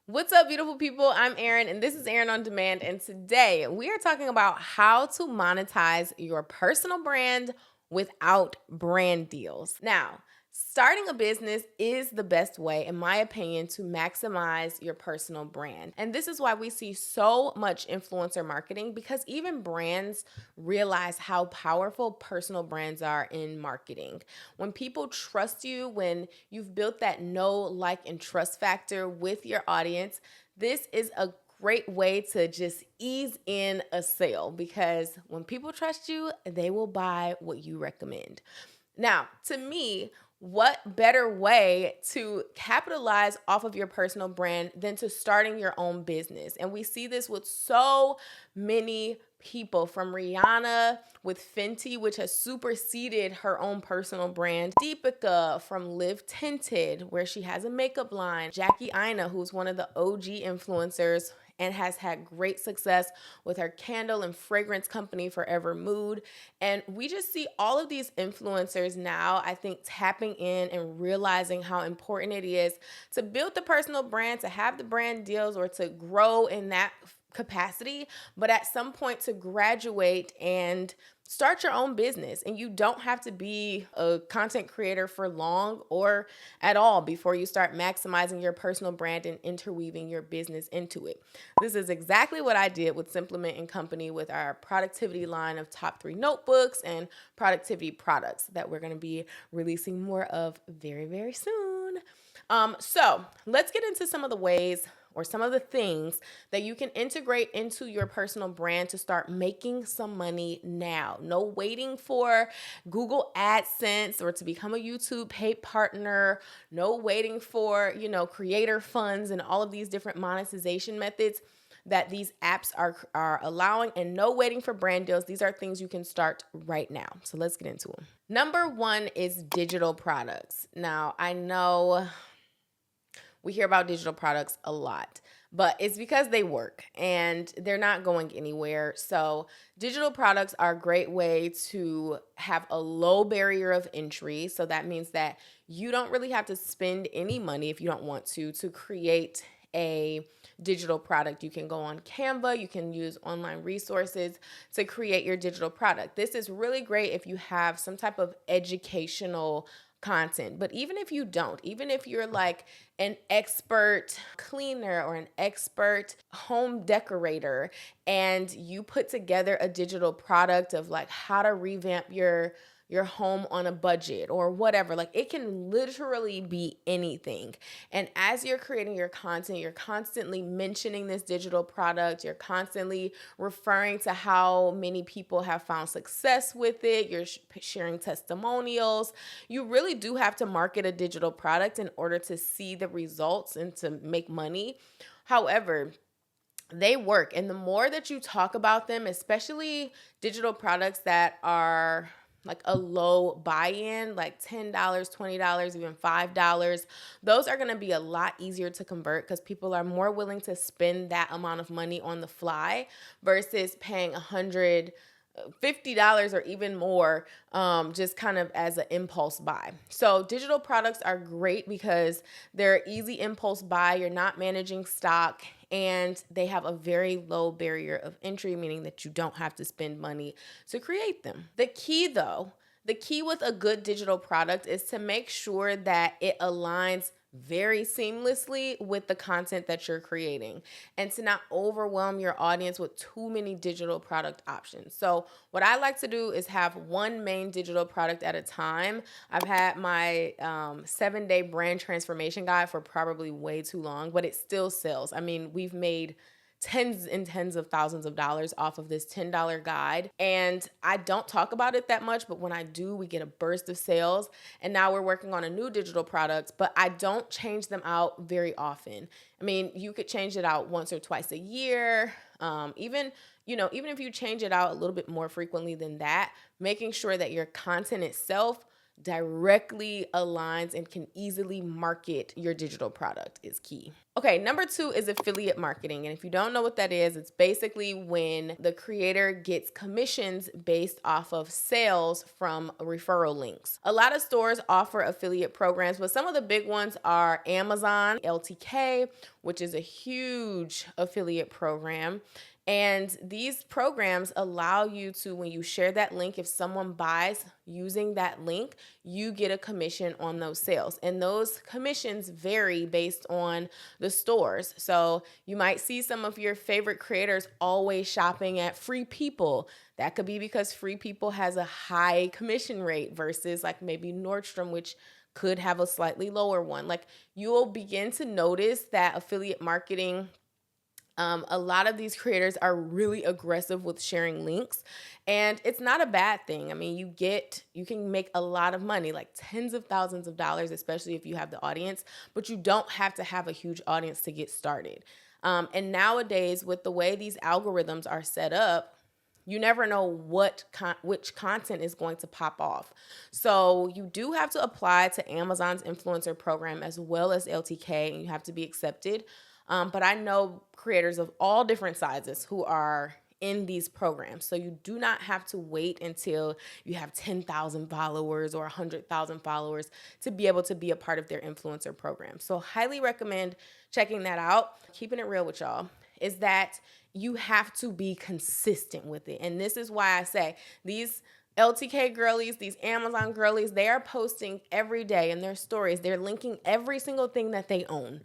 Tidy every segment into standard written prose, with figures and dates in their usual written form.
What's up, beautiful people? I'm Erin, and this is Erin on Demand. And today we are talking about how to monetize your personal brand without brand deals. Now, starting a business is the best way, in my opinion, to maximize your personal brand. And this is why we see so much influencer marketing, because even brands realize how powerful personal brands are in marketing. When people trust you, when you've built that know, like, and trust factor with your audience, this is a great way to just ease in a sale, because when people trust you, they will buy what you recommend. Now, to me, what better way to capitalize off of your personal brand than to starting your own business? And we see this with so many people, from Rihanna with Fenty, which has superseded her own personal brand, Deepika from Live Tinted, where she has a makeup line, Jackie Aina, who's one of the OG influencers and has had great success with her candle and fragrance company, Forever Mood. And we just see all of these influencers now, I think, tapping in and realizing how important it is to build the personal brand, to have the brand deals, or to grow in that capacity, but at some point to graduate and start your own business. And you don't have to be a content creator for long or at all before you start maximizing your personal brand and interweaving your business into it. This is exactly what I did with Simplement and Company, with our productivity line of top 3 notebooks and productivity products that we're going to be releasing more of very, very soon. So let's get into some of the ways or some of the things that you can integrate into your personal brand to start making some money now. No waiting for Google AdSense or to become a YouTube paid partner. No waiting for, creator funds and all of these different monetization methods that these apps are allowing, and no waiting for brand deals. These are things you can start right now. So let's get into them. Number 1 is digital products. Now, I know we hear about digital products a lot, but it's because they work and they're not going anywhere. So digital products are a great way to have a low barrier of entry. So that means that you don't really have to spend any money if you don't want to create a digital product. You can go on Canva, you can use online resources to create your digital product. This is really great if you have some type of educational content. But even if you don't, even if you're like an expert cleaner or an expert home decorator, and you put together a digital product of like how to revamp your home on a budget or whatever, like it can literally be anything. And as you're creating your content, you're constantly mentioning this digital product, you're constantly referring to how many people have found success with it, you're sharing testimonials. You really do have to market a digital product in order to see the results and to make money. However, they work. And the more that you talk about them, especially digital products that are like a low buy-in, like $10, $20, even $5, those are going to be a lot easier to convert, because people are more willing to spend that amount of money on the fly versus paying $150 or even more, just kind of as an impulse buy. So digital products are great because they're easy impulse buy. You're not managing stock, and they have a very low barrier of entry, meaning that you don't have to spend money to create them. The key with a good digital product is to make sure that it aligns very seamlessly with the content that you're creating, and to not overwhelm your audience with too many digital product options. So what I like to do is have one main digital product at a time. I've had my 7-day brand transformation guide for probably way too long, but it still sells. I mean, we've made tens and tens of thousands of dollars off of this $10 guide. And I don't talk about it that much, but when I do, we get a burst of sales. And now we're working on a new digital product, but I don't change them out very often. I mean, you could change it out once or twice a year. Even if you change it out a little bit more frequently than that, making sure that your content itself directly aligns and can easily market your digital product is key. Okay, number 2 is affiliate marketing. And if you don't know what that is, it's basically when the creator gets commissions based off of sales from referral links. A lot of stores offer affiliate programs, but some of the big ones are Amazon, LTK, which is a huge affiliate program. And these programs allow you to, when you share that link, if someone buys using that link, you get a commission on those sales. And those commissions vary based on the stores. So you might see some of your favorite creators always shopping at Free People. That could be because Free People has a high commission rate versus like maybe Nordstrom, which could have a slightly lower one. Like you will begin to notice that affiliate marketing, a lot of these creators are really aggressive with sharing links, and it's not a bad thing. I mean, you can make a lot of money, like tens of thousands of dollars, especially if you have the audience, but you don't have to have a huge audience to get started. And nowadays, with the way these algorithms are set up, you never know which content is going to pop off. So you do have to apply to Amazon's influencer program as well as LTK, and you have to be accepted. But I know creators of all different sizes who are in these programs. So you do not have to wait until you have 10,000 followers or 100,000 followers to be able to be a part of their influencer program. So highly recommend checking that out. Keeping it real with y'all is that you have to be consistent with it. And this is why I say these LTK girlies, these Amazon girlies, they are posting every day in their stories. They're linking every single thing that they own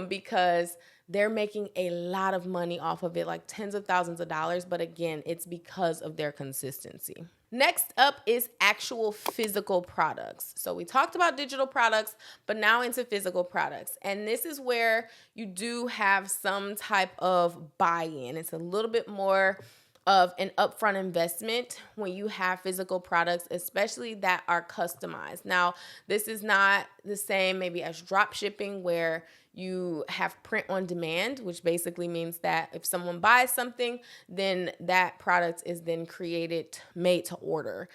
because they're making a lot of money off of it, like tens of thousands of dollars. But again, it's because of their consistency. Next up is actual physical products. So we talked about digital products, but now into physical products. And this is where you do have some type of buy-in. It's a little bit more of an upfront investment when you have physical products, especially that are customized. Now, this is not the same maybe as drop shipping where you have print on demand, which basically means that if someone buys something, then that product is then created, made to order.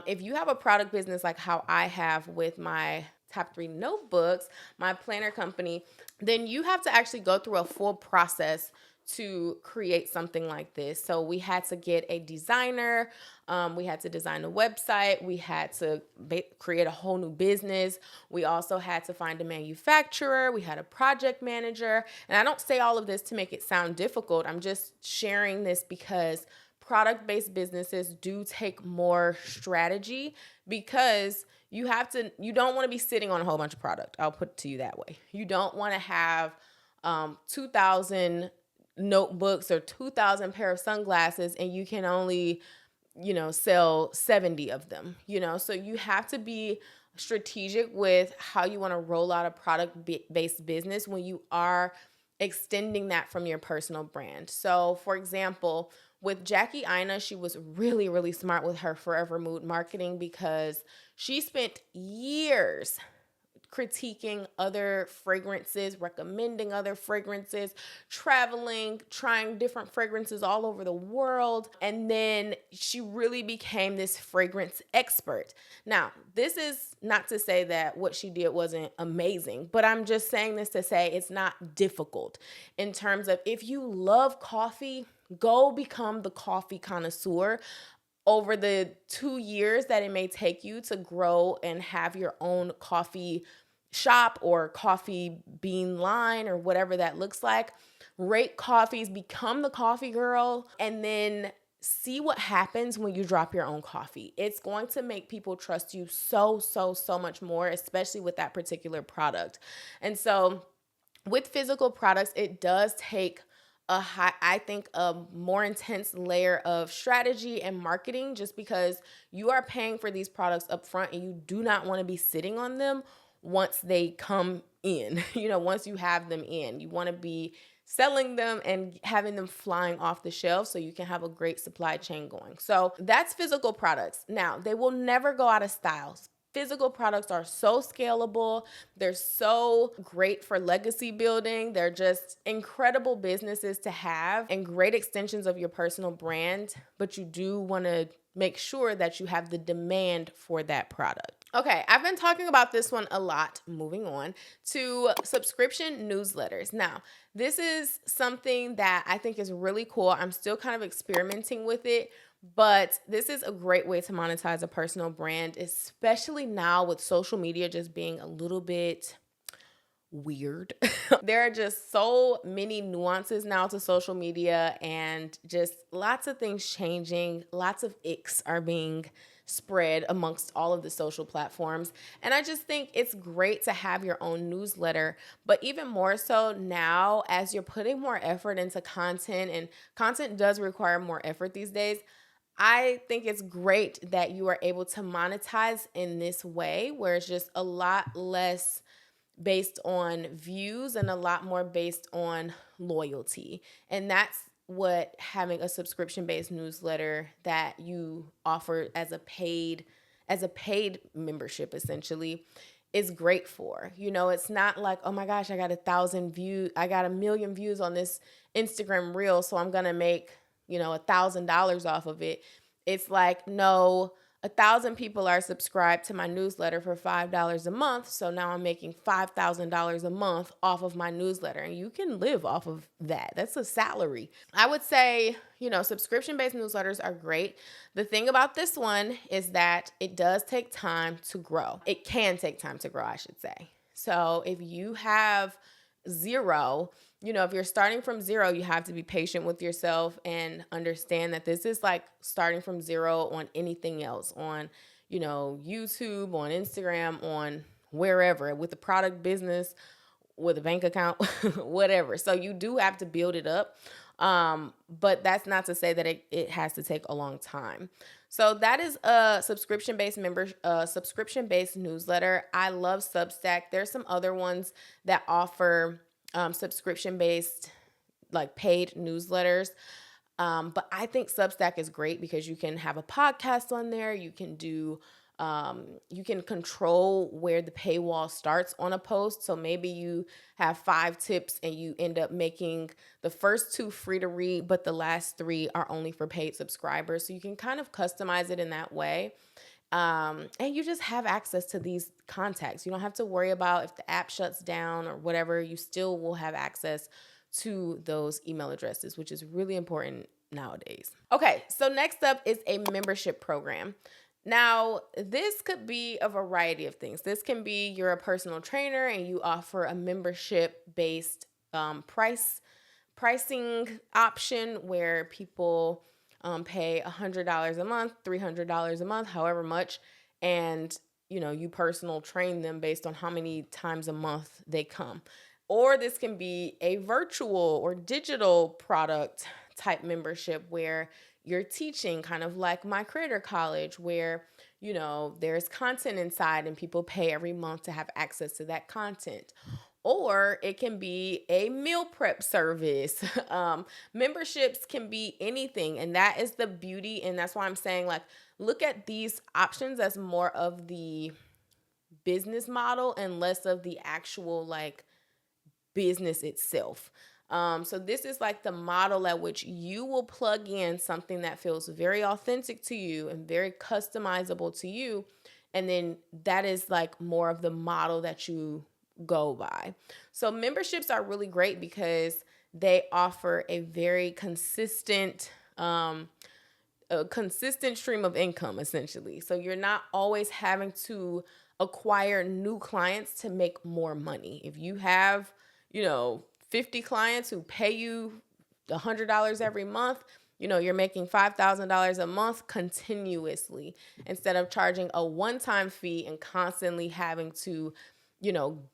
If you have a product business like how I have with my top 3 notebooks, my planner company, then you have to actually go through a full process to create something like this. So we had to get a designer, we had to design a website, we had to create a whole new business. We also had to find a manufacturer, we had a project manager. And I don't say all of this to make it sound difficult. I'm just sharing this because product-based businesses do take more strategy because you don't want to be sitting on a whole bunch of product. I'll put it to you that way. You don't want to have 2,000 notebooks or 2,000 pair of sunglasses and you can only, sell 70 of them, so you have to be strategic with how you want to roll out a product-based business when you are extending that from your personal brand. So for example, with Jackie Aina, she was really, really smart with her Forever Mood marketing because she spent years critiquing other fragrances, recommending other fragrances, traveling, trying different fragrances all over the world. And then she really became this fragrance expert. Now, this is not to say that what she did wasn't amazing, but I'm just saying this to say it's not difficult in terms of if you love coffee, go become the coffee connoisseur. Over the 2 years that it may take you to grow and have your own coffee shop or coffee bean line or whatever that looks like, rate coffees, become the coffee girl, and then see what happens when you drop your own coffee. It's going to make people trust you so much more, especially with that particular product. And so with physical products, it does take a more intense layer of strategy and marketing just because you are paying for these products up front and you do not want to be sitting on them once they come in. Once you have them in, you want to be selling them and having them flying off the shelf so you can have a great supply chain going. So that's physical products. Now, they will never go out of style. Physical products are so scalable. They're so great for legacy building. They're just incredible businesses to have and great extensions of your personal brand. But you do want to make sure that you have the demand for that product. Okay, I've been talking about this one a lot. Moving on to subscription newsletters. Now, this is something that I think is really cool. I'm still kind of experimenting with it, but this is a great way to monetize a personal brand, especially now with social media just being a little bit weird. There are just so many nuances now to social media and just lots of things changing. Lots of icks are being spread amongst all of the social platforms. And I just think it's great to have your own newsletter, but even more so now as you're putting more effort into content, and content does require more effort these days. I think it's great that you are able to monetize in this way where it's just a lot less based on views and a lot more based on loyalty. And that's what having a subscription based newsletter that you offer as a paid membership essentially is great for. You know, it's not like, oh my gosh, I got 1,000 views, I got 1 million views on this Instagram reel, so I'm gonna make, $1,000 off of it. It's like, no, 1,000 people are subscribed to my newsletter for $5 a month. So now I'm making $5,000 a month off of my newsletter. And you can live off of that. That's a salary. I would say, subscription based newsletters are great. The thing about this one is that it does take time to grow. It can take time to grow, I should say. So if you have zero, if you're starting from zero, you have to be patient with yourself and understand that this is like starting from zero on anything else, on, YouTube, on Instagram, on wherever, with the product business, with a bank account, whatever. So you do have to build it up. But that's not to say that it has to take a long time. So that is a subscription based newsletter. I love Substack. There's some other ones that offer subscription based, like paid newsletters. But I think Substack is great because you can have a podcast on there. You can control where the paywall starts on a post. So maybe you have 5 tips and you end up making the first 2 free to read, but the last 3 are only for paid subscribers. So you can kind of customize it in that way. And you just have access to these contacts. You don't have to worry about if the app shuts down or whatever. You still will have access to those email addresses, which is really important nowadays. Okay, so next up is a membership program. Now, this could be a variety of things. This can be you're a personal trainer and you offer a membership-based pricing option where people pay $100 a month, $300 a month, however much, and you personal train them based on how many times a month they come. Or this can be a virtual or digital product type membership where you're teaching, kind of like My Creator College, where there's content inside and people pay every month to have access to that content. Or it can be a meal prep service. Memberships can be anything. And that is the beauty. And that's why I'm saying, like, look at these options as more of the business model and less of the actual, like, business itself. So this is like the model at which you will plug in something that feels very authentic to you and very customizable to you. And then that is like more of the model that you go by. So memberships are really great because they offer a very consistent stream of income, essentially. So you're not always having to acquire new clients to make more money. If you have, 50 clients who pay you $100 every month, you're making $5,000 a month continuously instead of charging a one-time fee and constantly having to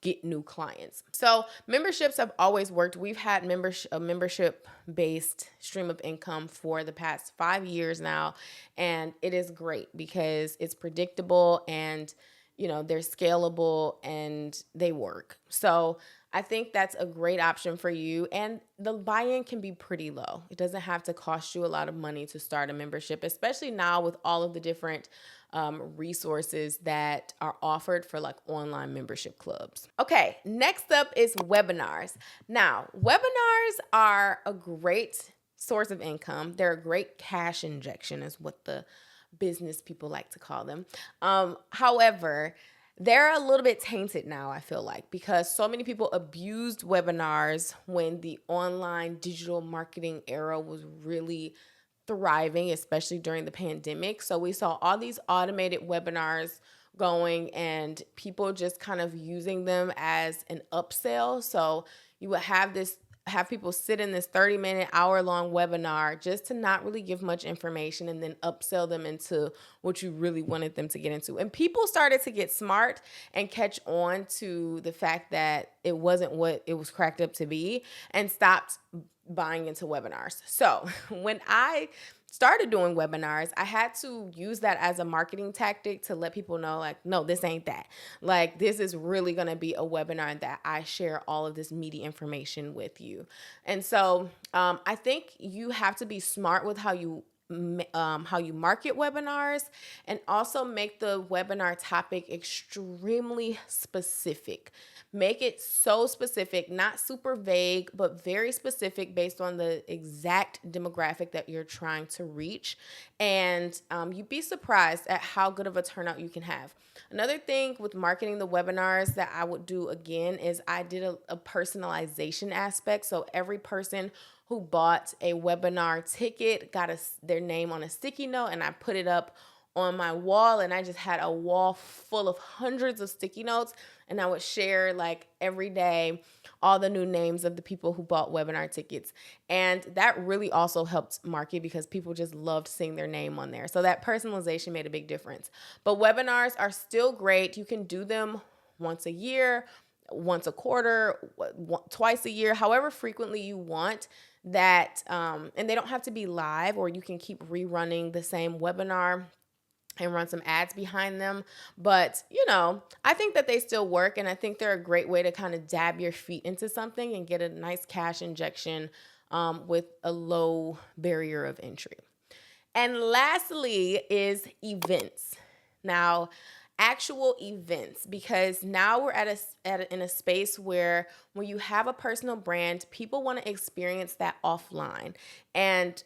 get new clients. So memberships have always worked. We've had a membership-based stream of income for the past 5 years now, and it is great because it's predictable and they're scalable and they work. So I think that's a great option for you. And the buy-in can be pretty low. It doesn't have to cost you a lot of money to start a membership, especially now with all of the different resources that are offered for like online membership clubs. Okay, next up is webinars. Now, webinars are a great source of income. They're a great cash injection is what the business people like to call them. However, they're a little bit tainted now, I feel like, because so many people abused webinars when the online digital marketing era was really thriving, especially during the pandemic. So we saw all these automated webinars going and people just kind of using them as an upsell. So you would have people sit in this 30-minute, hour-long webinar just to not really give much information and then upsell them into what you really wanted them to get into. And people started to get smart and catch on to the fact that it wasn't what it was cracked up to be and stopped buying into webinars. So when I started doing webinars, I had to use that as a marketing tactic to let people know, like, no, this ain't that. Like, this is really going to be a webinar that I share all of this meaty information with you. And so I think you have to be smart with how you market webinars, and also make the webinar topic extremely specific. Make it so specific, not super vague, but very specific based on the exact demographic that you're trying to reach. And you'd be surprised at how good of a turnout you can have. Another thing with marketing the webinars that I would do again is I did a personalization aspect. So every person who bought a webinar ticket got their name on a sticky note, and I put it up on my wall, and I just had a wall full of hundreds of sticky notes, and I would share like every day all the new names of the people who bought webinar tickets. And that really also helped market because people just loved seeing their name on there. So that personalization made a big difference. But webinars are still great. You can do them once a year, once a quarter, twice a year, however frequently you want that. And they don't have to be live, or you can keep rerunning the same webinar and run some ads behind them. But, I think that they still work, and I think they're a great way to kind of dab your feet into something and get a nice cash injection with a low barrier of entry. And lastly is events. Now, actual events, because now we're in a space where when you have a personal brand, people want to experience that offline. And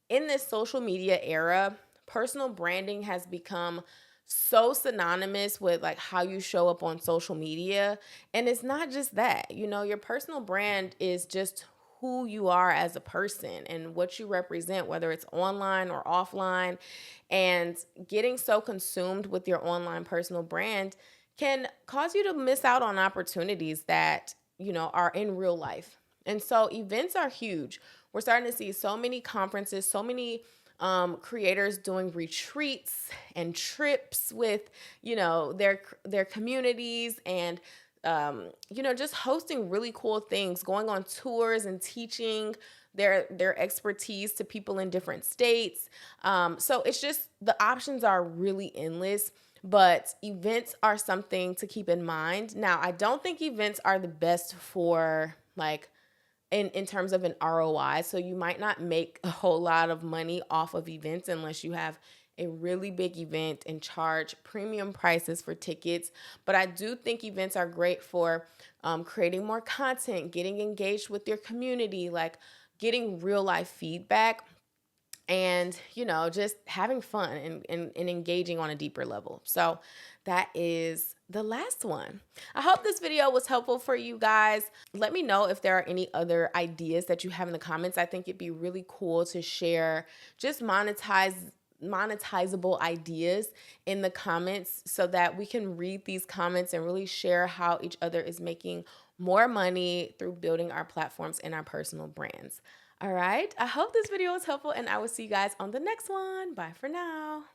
in this social media era, personal branding has become so synonymous with like how you show up on social media. And it's not just that, your personal brand is just who you are as a person and what you represent, whether it's online or offline. And getting so consumed with your online personal brand can cause you to miss out on opportunities that, are in real life. And so events are huge. We're starting to see so many conferences, so many creators doing retreats and trips with, their communities, and just hosting really cool things, going on tours and teaching their expertise to people in different states. So it's just, the options are really endless, but events are something to keep in mind. Now, I don't think events are the best for like, in terms of an ROI. So you might not make a whole lot of money off of events unless you have a really big event and charge premium prices for tickets. But I do think events are great for creating more content, getting engaged with your community, like getting real life feedback, and just having fun and engaging on a deeper level. So that is the last one. I hope this video was helpful for you guys. Let me know if there are any other ideas that you have in the comments. I think it'd be really cool to share just monetizable ideas in the comments so that we can read these comments and really share how each other is making more money through building our platforms and our personal brands. All right. I hope this video was helpful, and I will see you guys on the next one. Bye for now.